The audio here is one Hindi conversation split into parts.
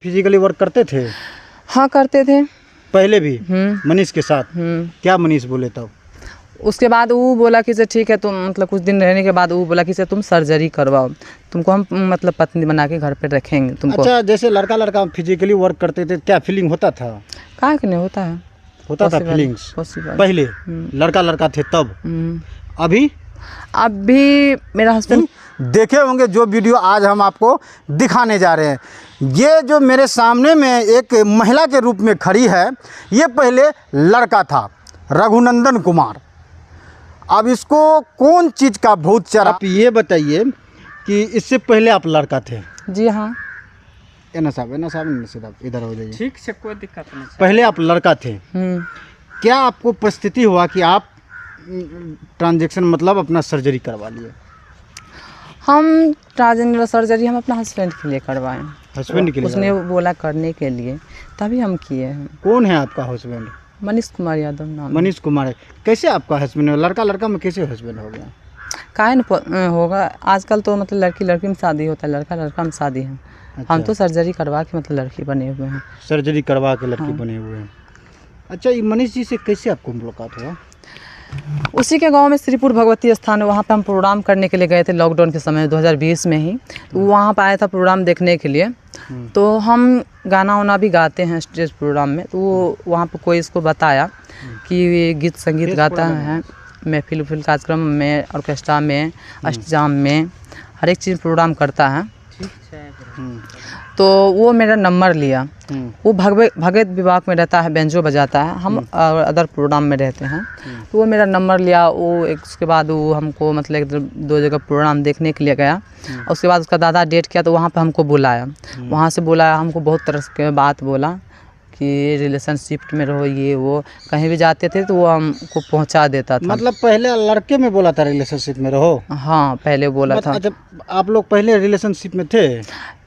फिजिकली वर्क करते थे? हाँ करते थे पहले भी मनीष के साथ? क्या मनीष बोले तब? उसके बाद वो बोला कि से ठीक है, तुम मतलब कुछ दिन रहने के बाद वो बोला कि से तुम सर्जरी करवाओ, तुमको हम मतलब पत्नी बना के घर पे रखेंगे तुमको। अच्छा, जैसे लड़का लड़का फिजिकली वर्क करते थे, क्या फीलिंग होता था? काहे कि नहीं होता है, होता था फीलिंग्स पहले? लड़का लड़का थे तब? अभी मेरा हस्बैंड देखे होंगे जो वीडियो आज हम आपको दिखाने जा रहे हैं। ये जो मेरे सामने में एक महिला के रूप में खड़ी है, ये पहले लड़का था, रघुनंदन कुमार। अब इसको कौन चीज़ का भूत चढ़ा? आप ये बताइए कि इससे पहले आप लड़का थे? जी हाँ। साहब इधर हो जाइए। ठीक से, कोई दिक्कत नहीं। पहले आप लड़का थे, क्या आपको परिस्थिति हुआ कि आप ट्रांजैक्शन मतलब अपना सर्जरी करवा लिए? हम ट्रांसजेंडर सर्जरी हम अपना हस्बैंड के लिए करवाएं। हस्बैंड के लिए? उसने बोला करने के लिए, तभी हम किए हैं। कौन है आपका हस्बैंड? मनीष कुमार यादव नाम। मनीष कुमार है। कैसे आपका हस्बैंड है? लड़का लड़का में कैसे हस्बैंड हो गया? काहे न होगा, आजकल तो मतलब लड़की लड़की में शादी होता है, लड़का लड़का में शादी है। अच्छा। हम तो सर्जरी करवा के मतलब लड़की बने हुए हैं। सर्जरी करवा के लड़की बने हुए हैं। अच्छा, ये मनीष जी से कैसे आपको मुलाकात हुआ? उसी के गांव में श्रीपुर भगवती स्थान है, वहाँ पे हम प्रोग्राम करने के लिए गए थे लॉकडाउन के समय 2020 में ही। तो वहाँ पे आया था प्रोग्राम देखने के लिए। तो हम गाना वाना भी गाते हैं स्टेज प्रोग्राम में, तो वो वहाँ पे कोई इसको बताया कि ये गीत संगीत गाता है, महफिल उफिल कार्यक्रम में, ऑर्केस्ट्रा में, अष्टजाम में, हर एक चीज़ प्रोग्राम करता है। तो वो मेरा नंबर लिया। वो भगत विभाग में रहता है, बेंजो बजाता है, हम अदर प्रोग्राम में रहते हैं। तो वो मेरा नंबर लिया। वो उसके बाद वो हमको मतलब एक दो जगह प्रोग्राम देखने के लिए गया। उसके बाद उसका दादा डेट किया, तो वहाँ पे हमको बुलाया। वहाँ से बुलाया, हमको बहुत तरह के बात बोला कि रिलेशनशिप में रहो, ये वो। कहीं भी जाते थे तो वो हमको पहुँचा देता था। मतलब पहले लड़के में बोला था रिलेशनशिप में रहो? हाँ, पहले बोला था। अच्छा, आप लोग पहले रिलेशनशिप में थे?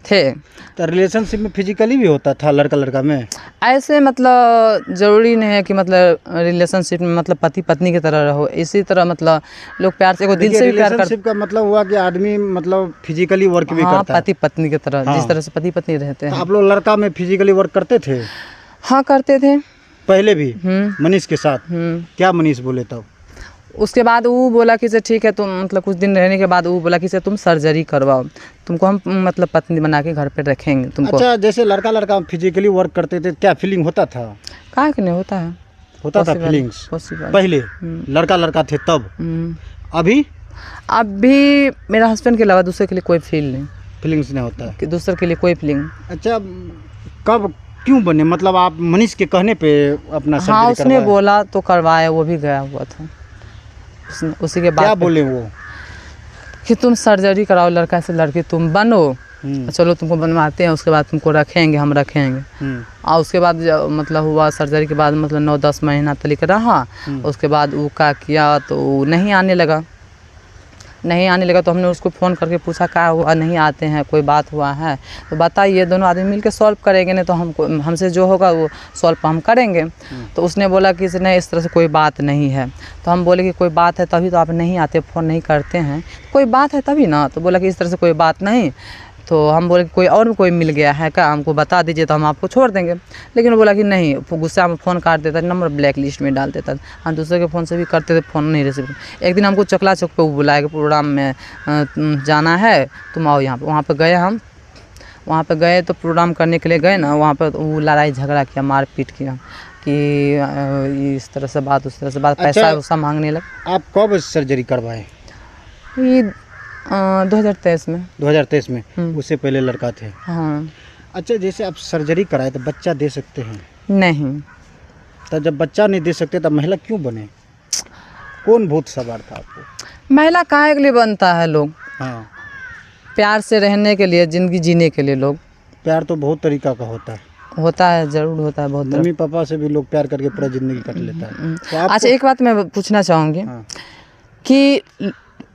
तो रिलेशनशिप में फिजिकली भी होता था लड़का लड़का में? ऐसे मतलब ज़रूरी नहीं है कि मतलब रिलेशनशिप में मतलब पति पत्नी की तरह रहो, इसी तरह मतलब लोग प्यार से, को दिल से भी प्यार रिलेशनशिप का मतलब हुआ कि आदमी मतलब फिजिकली वर्क भी करता है। पति पत्नी की तरह, जिस तरह से पति पत्नी रहते हैं। आप लोग लड़का में फिजिकली वर्क करते थे? हाँ करते थे पहले भी मनीष के साथ? क्या मनीष बोले तब? उसके बाद वो बोला कि से ठीक है, तुम मतलब कुछ दिन रहने के बाद वो बोला कि से तुम सर्जरी करवाओ, तुमको हम मतलब पत्नी बना के घर पे रखेंगे तुमको। अच्छा, जैसे लड़का लड़का फिजिकली वर्क करते थे, क्या फीलिंग होता था? काहे कि नहीं होता है, होता था फीलिंग्स पहले? लड़का लड़का थे तब? अभी मेरा हस्बैंड के अलावा दूसरे के लिए कोई फीलिंग्स नहीं होता कि दूसरे के लिए कोई फीलिंग। अच्छा, कब क्यों बने? मतलब आप मनीष के कहने पे अपना सर्जरी? हाँ, उसने बोला तो करवाया, वो भी गया हुआ था। उसी के बाद क्या बोले वो? कि तुम सर्जरी कराओ, लड़का से लड़की तुम बनो, चलो तुमको बनवाते हैं, उसके बाद तुमको रखेंगे, हम रखेंगे। और उसके बाद मतलब हुआ सर्जरी के बाद मतलब 9-10 महीना तक रहा। उसके बाद वो क्या किया, तो नहीं आने लगा। तो हमने उसको फ़ोन करके पूछा क्या हुआ, नहीं आते हैं, कोई बात हुआ है तो बताइए, दोनों आदमी मिलकर सॉल्व करेंगे, नहीं तो हमसे जो होगा वो सॉल्व हम करेंगे। तो उसने बोला कि नहीं, इस तरह से कोई बात नहीं है। तो हम बोले कि कोई बात है तभी तो आप नहीं आते, फ़ोन नहीं करते हैं, कोई बात है तभी ना। तो बोला कि इस तरह से कोई बात नहीं। तो हम बोले कि कोई और भी कोई मिल गया है क्या, हमको बता दीजिए तो हम आपको छोड़ देंगे। लेकिन वो बोला कि नहीं, गुस्सा में फ़ोन काट देता, नंबर ब्लैक लिस्ट में डाल देता। हम दूसरे के फ़ोन से भी करते थे, फ़ोन नहीं रिसीव। एक दिन हमको चकला चौक पे बुलाया कि प्रोग्राम में जाना है, तुम आओ यहाँ पे। वहाँ पे गए हम, वहाँ पे गए तो प्रोग्राम करने के लिए गए ना, वहाँ पर वो लड़ाई झगड़ा किया, मारपीट किया कि इस तरह से बात, उस तरह से बात। पैसा वैसा मांगने लगे। आप कब सर्जरी करवाए? 2023 में। 2023 में? उससे पहले लड़का थे? हाँ। अच्छा, जैसे आप सर्जरी कराए तो बच्चा दे सकते हैं? नहीं। तो जब बच्चा नहीं दे सकते तब महिला क्यों बने? कौन भूत सवार था आपको? महिला काहे के लिए बनता है लोग? हाँ, प्यार से रहने के लिए, ज़िंदगी जीने के लिए। लोग प्यार तो बहुत तरीका का होता है, ज़रूर होता है बहुत। मम्मी पापा से भी लोग प्यार करके पूरा ज़िंदगी कट लेता है। तो अच्छा, एक बात मैं पूछना चाहूँगी। हाँ। कि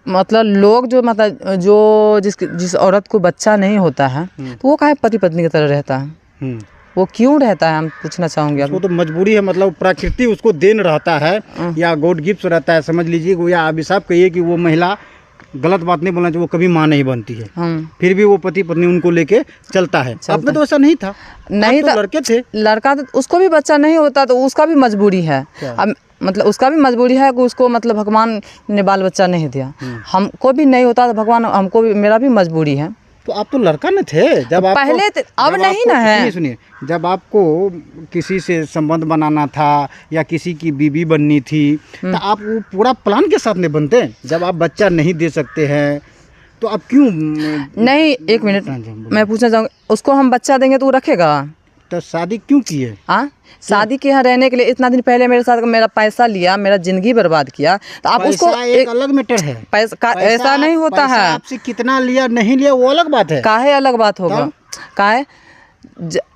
मतलब लोग जो मतलब जो जिस औरत को बच्चा नहीं होता है तो वो काहे पति पत्नी की तरह रहता है? वो क्यों रहता है, हम पूछना चाहूँगी। उसको तो मजबूरी है, मतलब प्रकृति उसको देन रहता है, या गॉड गिफ्ट रहता है, समझ लीजिए, या अभिशाप कहिए कि वो महिला गलत बात नहीं बोलना चाहिए, वो कभी माँ नहीं बनती है, हम फिर भी वो पति पत्नी उनको लेके चलता है। अब में तो ऐसा नहीं था, नहीं आप तो था। लड़के थे। लड़का तो उसको भी बच्चा नहीं होता तो उसका भी मजबूरी है। क्या? अब मतलब उसका भी मजबूरी है कि उसको मतलब भगवान ने बाल बच्चा नहीं दिया, हमको भी नहीं होता तो भगवान हमको भी, मेरा भी मजबूरी है। तो आप तो लड़का न थे जब आपको, पहले अब जब नहीं आपको- ना है। सुनिए, जब आपको किसी से संबंध बनाना था या किसी की बीवी बननी थी, तो आप वो पूरा प्लान के साथ नहीं बनते। जब आप बच्चा नहीं दे सकते हैं तो आप क्यों नहीं, एक मिनट मैं पूछना चाहूँगी, उसको हम बच्चा देंगे तो वो रखेगा? तो शादी क्यों की है? हाँ, शादी के यहाँ रहने के लिए इतना दिन पहले मेरे साथ मेरा पैसा लिया, मेरा जिंदगी बर्बाद किया, तो आप उसको पैसा एक अलग मैटर है। पैसा ऐसा नहीं होता पैसा है। आपसे कितना लिया नहीं लिया वो अलग बात है। काहे अलग बात होगा? काहे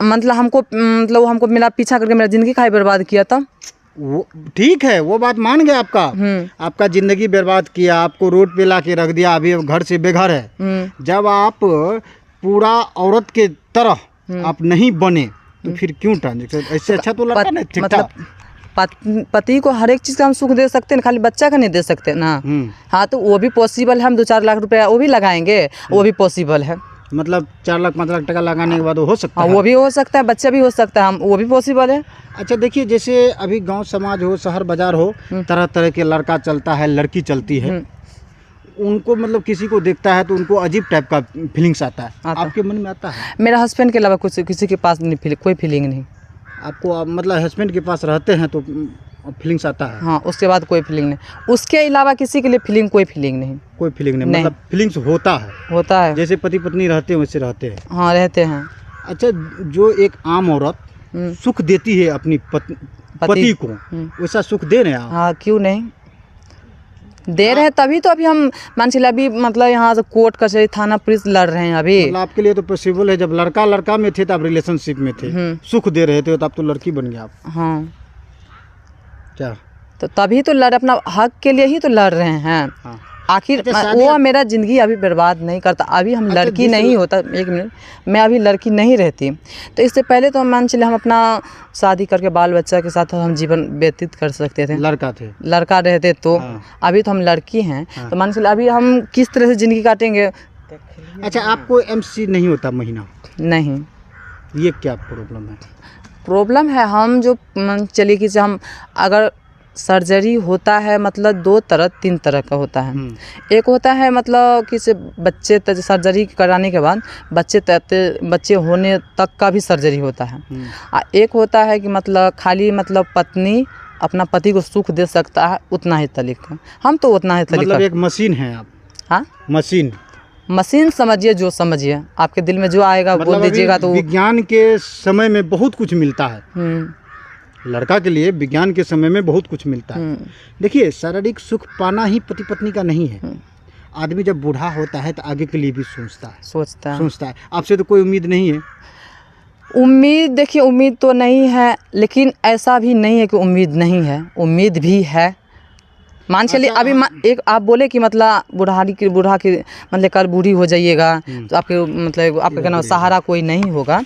मतलब हमको मतलब वो हमको मेरा पीछा करके मेरा जिंदगी काहे बर्बाद किया तब? वो ठीक है, वो बात मान गया आपका, आपका जिंदगी बर्बाद किया, आपको रोड पे ला के रख दिया, अभी घर से बेघर है। जब आप पूरा औरत के तरह आप नहीं बने तो फिर क्यों ट्रांजेक्शन? इससे अच्छा तो लड़का नहीं ठीक मतलब पति को हर एक चीज़ का हम सुख दे सकते हैं, खाली बच्चा का नहीं दे सकते ना। हाँ, तो वो भी पॉसिबल है, हम 2-4 लाख रुपया वो भी लगाएंगे, वो भी पॉसिबल है। मतलब 4 लाख 5 लाख टका लगाने के बाद वो हो सकता हाँ, है। वो भी हो सकता है, बच्चा भी हो सकता है, हम वो भी पॉसिबल है। अच्छा देखिए, जैसे अभी गांव समाज हो, शहर बाजार हो, तरह तरह के लड़का चलता है, लड़की चलती है, उनको मतलब किसी को देखता है तो उनको अजीब टाइप का फीलिंग्स आता है। आपके मन में आता है? मेरा हस्बैंड के अलावा कुछ किसी के पास नहीं, कोई फीलिंग नहीं। आपको मतलब हस्बैंड के पास रहते हैं तो फीलिंग्स आता है? हाँ, उसके बाद कोई फीलिंग नहीं, उसके अलावा किसी के लिए फीलिंग, कोई फीलिंग नहीं। कोई फीलिंग नहीं, मतलब फीलिंग्स होता है? होता है, जैसे पति पत्नी रहते हैं वैसे रहते हैं। हाँ, रहते हैं। अच्छा, जो एक आम औरत सुख देती है अपनी पति को, वैसा सुख दे रहे हैं आप? हाँ, क्यों नहीं दे रहे हैं, तभी तो अभी हम मान चलिए अभी मतलब यहाँ से कोर्ट कचहरी थाना पुलिस लड़ रहे हैं अभी। मतलब आपके लिए तो पॉसिबल है, जब लड़का लड़का में थे तो आप रिलेशनशिप में थे, सुख दे रहे थे, तो आप तो लड़की बन गया आप। हाँ, क्या? तो तभी तो लड़, अपना हक के लिए ही तो लड़ रहे हैं। हाँ। आखिर अच्छा, वो मेरा ज़िंदगी अभी बर्बाद नहीं करता। अभी हम लड़की नहीं होता, एक मिनट, मैं अभी लड़की नहीं रहती तो इससे पहले तो हम मान चलिए हम अपना शादी करके बाल बच्चा के साथ हम जीवन व्यतीत कर सकते थे। लड़का थे, लड़का रहते तो। अभी तो हम लड़की हैं, तो मान चलिए अभी हम किस तरह से ज़िंदगी काटेंगे? अच्छा, आपको MC नहीं होता महीना? नहीं, ये क्या प्रॉब्लम है? प्रॉब्लम है, हम जो चलिए कि हम अगर सर्जरी होता है मतलब 2-3 तरह का होता है। एक होता है मतलब कि से बच्चे सर्जरी कराने के बाद बच्चे होने तक का भी सर्जरी होता है। एक होता है कि मतलब खाली मतलब पत्नी अपना पति को सुख दे सकता है उतना ही तरीका, हम तो उतना ही तरीका। मतलब एक मशीन है आप? हाँ, मशीन समझिए, जो समझिए, आपके दिल में जो आएगा मतलब बोल दीजिएगा। तो विज्ञान के समय में बहुत कुछ मिलता है, लड़का के लिए विज्ञान के समय में बहुत कुछ मिलता है। देखिए, शारीरिक सुख पाना ही पति पत्नी का नहीं है। आदमी जब बूढ़ा होता है तो आगे के लिए भी सोचता है। आपसे तो कोई उम्मीद नहीं है? उम्मीद, देखिए, उम्मीद तो नहीं है, लेकिन ऐसा भी नहीं है कि उम्मीद नहीं है, उम्मीद भी है। मान चलिए अभी एक आप बोले कि मतलब बूढ़ा की मतलब कल बूढ़ी हो जाइएगा तो आपके मतलब आपका क्या नाम सहारा कोई नहीं होगा,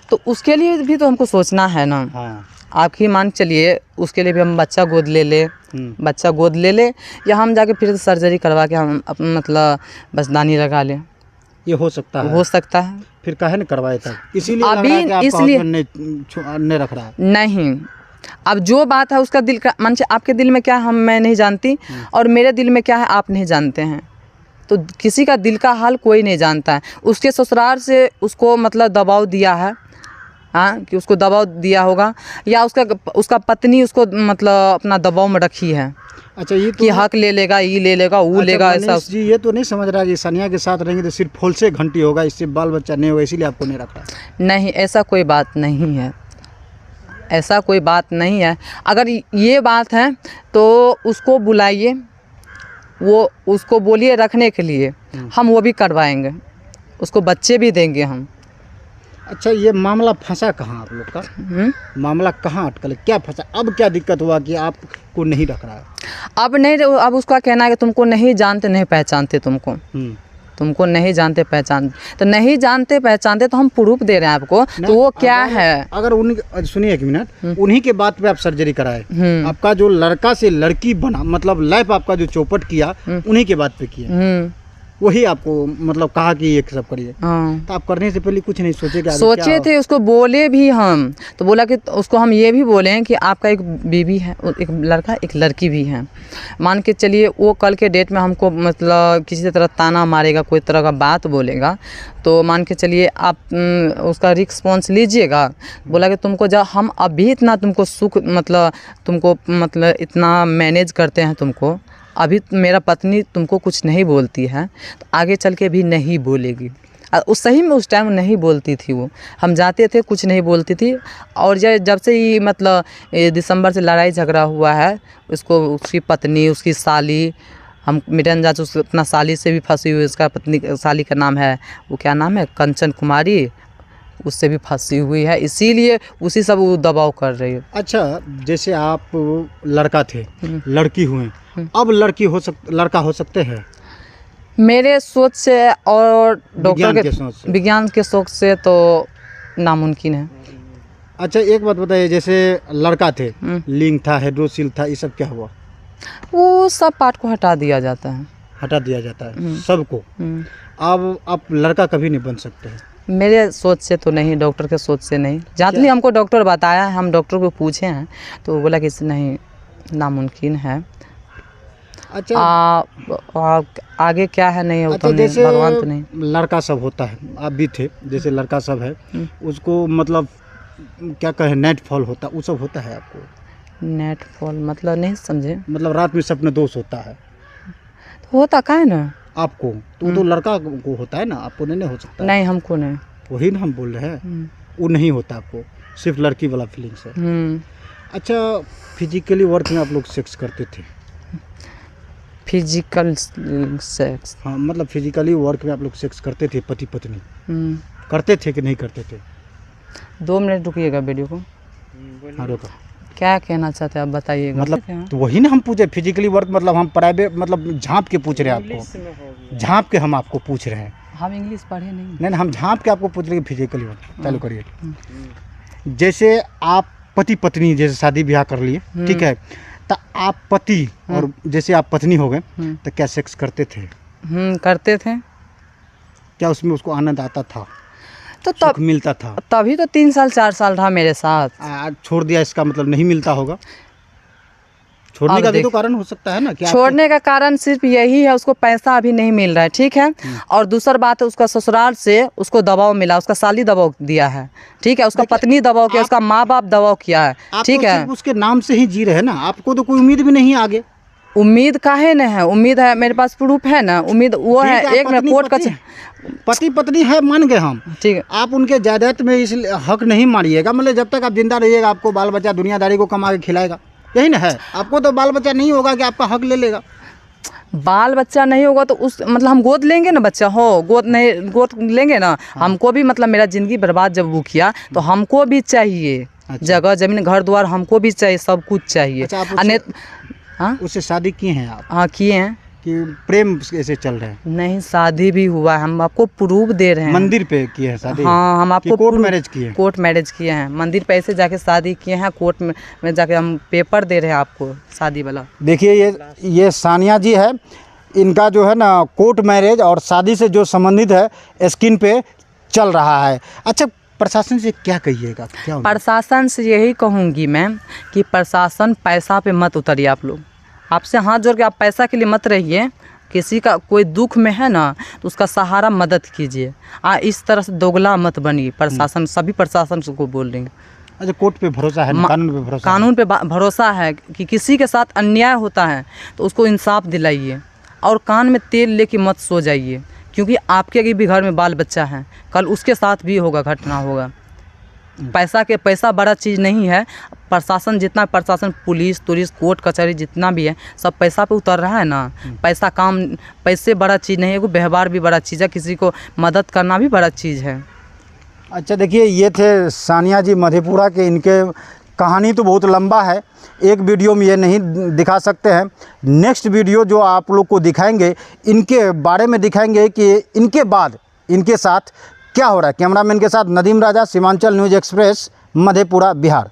तो उसके लिए भी तो हमको सोचना है ना। आपकी मान चलिए उसके लिए भी हम बच्चा गोद ले ले या हम जाके फिर सर्जरी करवा के हम मतलब बसदानी लगा लें, ये हो सकता है। फिर काहे न करवाए तब? इसीलिए अभी इसलिए नहीं रख रहा है। नहीं, अब जो बात है उसका दिल का मन से, आपके दिल में क्या है मैं नहीं जानती और मेरे दिल में क्या है आप नहीं जानते हैं, तो किसी का दिल का हाल कोई नहीं जानता है। उसके ससुराल से उसको मतलब दबाव दिया है, हाँ, कि उसको दबाव दिया होगा या उसका पत्नी उसको मतलब अपना दबाव में रखी है। अच्छा, ये तो कि हक ले लेगा, ये ले लेगा, वो लेगा, ऐसा जी ये तो नहीं समझ रहा कि सानिया के साथ रहेंगे तो सिर्फ फूल से घंटी होगा, इससे बाल बच्चा नहीं होगा, इसीलिए आपको नहीं रखा? नहीं, ऐसा कोई बात नहीं है, ऐसा कोई बात नहीं है। अगर ये बात है तो उसको बुलाइए, वो उसको बोलिए रखने के लिए, हम वो भी करवाएंगे, उसको बच्चे भी देंगे हम। अच्छा, ये मामला फंसा कहाँ आप लोग का? मामला कहाँ अटकल, क्या फंसा? अब क्या दिक्कत हुआ कि आपको नहीं रख रहा है? अब उसका कहना है कि तुमको नहीं जानते, नहीं पहचानते तुमको, तुमको नहीं जानते पहचान, तो नहीं जानते पहचानते तो हम प्रूफ दे रहे हैं आपको, तो वो क्या है। अगर उन्हीं, सुनिए एक मिनट, उन्हीं के बात पे आप सर्जरी कराए, आपका जो लड़का से लड़की बना, मतलब लाइफ आपका जो चौपट किया, उन्हीं के बात पे किया, वही आपको मतलब कहा कि ये सब करिए। तो आप करने से पहले कुछ नहीं सोचे कि सोचे थे, उसको बोले भी हम, तो बोला कि उसको हम ये भी बोले हैं कि आपका एक बीवी है, एक लड़का एक लड़की भी है, मान के चलिए वो कल के डेट में हमको मतलब किसी तरह ताना मारेगा, कोई तरह का बात बोलेगा, तो मान के चलिए आप उसका रिस्पॉन्स लीजिएगा। बोला कि तुमको जब हम अभी इतना तुमको सुख मतलब तुमको मतलब इतना मैनेज करते हैं तुमको, अभी मेरा पत्नी तुमको कुछ नहीं बोलती है तो आगे चल के भी नहीं बोलेगी। उस सही में उस टाइम नहीं बोलती थी वो, हम जाते थे कुछ नहीं बोलती थी। और जब से ही मतलब दिसंबर से लड़ाई झगड़ा हुआ है, उसको उसकी पत्नी उसकी साली, हम मिटन जांच उस अपना साली से भी फंसी हुई, उसका पत्नी साली का नाम है वो क्या नाम है कंचन कुमारी, उससे भी फंसी हुई है, इसीलिए उसी सब वो दबाव कर रही है। अच्छा, जैसे आप लड़का थे, लड़की हुए, अब लड़की लड़का हो सकते हैं? मेरे सोच से और डॉक्टर के विज्ञान के सोच से तो नामुमकिन है। अच्छा, एक बात बताइए, जैसे लड़का थे, लिंग था, हाइड्रोसिल था, ये सब क्या हुआ? वो सब पार्ट को हटा दिया जाता है, हटा दिया जाता है सबको। अब आप लड़का कभी नहीं बन सकते हैं? मेरे सोच से तो नहीं, डॉक्टर के सोच से नहीं, जहाँ तक हमको डॉक्टर बताया है, हम डॉक्टर को पूछे हैं तो वो बोला कि नहीं, नामुमकिन है। अच्छा, आगे क्या है नहीं होता, जैसे भगवान तो नहीं। लड़का सब होता है, आप भी थे, जैसे लड़का सब है, उसको मतलब क्या कहे, नाइट फॉल होता, वो सब होता है आपको? नाइट फॉल मतलब नहीं समझे? मतलब रात में सपने दोष होता है? तो होता का है ना आपको, तो वो तो लड़का को होता है ना, आपको नहीं हो सकता? नहीं, हमको नहीं। वही ना हम बोल रहे हैं, वो नहीं होता आपको, सिर्फ लड़की वाला फीलिंग्स है। अच्छा, फिजिकली वर्क में आप लोग सेक्स करते थे? Physical sex? हाँ, मतलब फिजिकली वर्क में आप लोग सेक्स करते थे, पति पत्नी करते थे कि नहीं करते थे? 2 मिनट रुकिएगा वीडियो को। हाँ, रोका। क्या कहना चाहते हैं आप बताइएगा। मतलब तो वही ना हम पूछे, फिजिकली वर्क मतलब हम प्राइवेट मतलब झांप के पूछ रहे हैं आपको, झांप के हम आपको पूछ रहे हैं। हम इंग्लिश पढ़े नहीं। नहीं, हम झांप के आपको पूछ रहे हैं फिजिकली वर्क। चालू करिए। जैसे आप पति पत्नी जैसे शादी ब्याह कर लिए, ठीक है, तो आप पति और जैसे आप पत्नी हो गए तो क्या सेक्स करते थे? करते थे। क्या उसमें उसको आनंद आता था, तो सुख मिलता था? तभी तो 3 साल 4 साल रहा मेरे साथ। छोड़ दिया इसका मतलब नहीं मिलता होगा? छोड़ने का भी तो कारण हो सकता है ना? क्या छोड़ने का कारण सिर्फ यही है, उसको पैसा अभी नहीं मिल रहा है, ठीक है, और दूसरा बात है उसका ससुराल से उसको दबाव मिला, उसका साली दबाव दिया है, ठीक है, उसका पत्नी दबाव किया, उसका माँ बाप दबाव किया है, ठीक है। उसके नाम से ही जी रहे हैं ना, आपको तो कोई उम्मीद भी नहीं आगे। उम्मीद काहे न है, उम्मीद है, मेरे पास प्रूफ है ना, उम्मीद वो है। एक मिनट, कोर्ट का पति पत्नी है, मान गए हम, ठीक है। आप उनके जायदाद में इसलिए हक नहीं मारिएगा, मतलब जब तक आप जिंदा रहिएगा आपको बाल बच्चा दुनियादारी को कमा के खिलाएगा, यही ना है। आपको तो बाल बच्चा नहीं होगा कि आपका हक ले लेगा। बाल बच्चा नहीं होगा तो उस मतलब हम गोद लेंगे ना, बच्चा हो गोद नहीं गोद लेंगे ना। हमको भी मतलब मेरा ज़िंदगी बर्बाद जब वो किया तो हमको भी चाहिए। अच्छा। जगह जमीन घर द्वार हमको भी चाहिए, सब कुछ चाहिए। अच्छा, हाँ, उससे शादी किए हैं आप? हाँ, किए हैं। कि प्रेम कैसे चल रहा है? नहीं, शादी भी हुआ है, हम आपको प्रूफ दे रहे हैं। मंदिर पे किए हैं शादी? हाँ, हम आपको कोर्ट मैरिज किए हैं? कोर्ट मैरिज किए हैं, मंदिर पे ऐसे जाके शादी किए हैं, कोर्ट में जाके हम पेपर दे रहे हैं आपको शादी वाला। देखिए, ये सानिया जी है, इनका जो है ना कोर्ट मैरिज और शादी से जो संबंधित है स्क्रीन पे चल रहा है। अच्छा, प्रशासन से क्या कहिएगा? क्या प्रशासन से यही कहूँगी मैम कि प्रशासन पैसा पे मत उतरिए। आप लोग, आपसे हाथ जोड़ के आप पैसा के लिए मत रहिए। किसी का कोई दुख में है ना तो उसका सहारा मदद कीजिए। इस तरह से दोगला मत बनिए। प्रशासन, सभी प्रशासन को बोल रही हैं। अच्छा, कोर्ट पे भरोसा है, कानून पे भरोसा? कानून पे भरोसा है कि किसी के साथ अन्याय होता है तो उसको इंसाफ दिलाइए, और कान में तेल लेके मत सो जाइए, क्योंकि आपके भी घर में बाल बच्चा है, कल उसके साथ भी होगा, घटना होगा। पैसा बड़ा चीज़ नहीं है। प्रशासन जितना प्रशासन, पुलिस कोर्ट कचहरी जितना भी है, सब पैसा पे उतर रहा है ना। पैसे बड़ा चीज़ नहीं है, व्यवहार भी बड़ा चीज़ है, किसी को मदद करना भी बड़ा चीज़ है। अच्छा, देखिए, ये थे सानिया जी मधेपुरा के। इनके कहानी तो बहुत लंबा है, एक वीडियो में ये नहीं दिखा सकते हैं। नेक्स्ट वीडियो जो आप लोग को दिखाएंगे, इनके बारे में दिखाएंगे कि इनके बाद इनके साथ क्या हो रहा है। कैमरामैन के साथ नदीम राजा, सीमांचल न्यूज़ एक्सप्रेस, मधेपुरा, बिहार।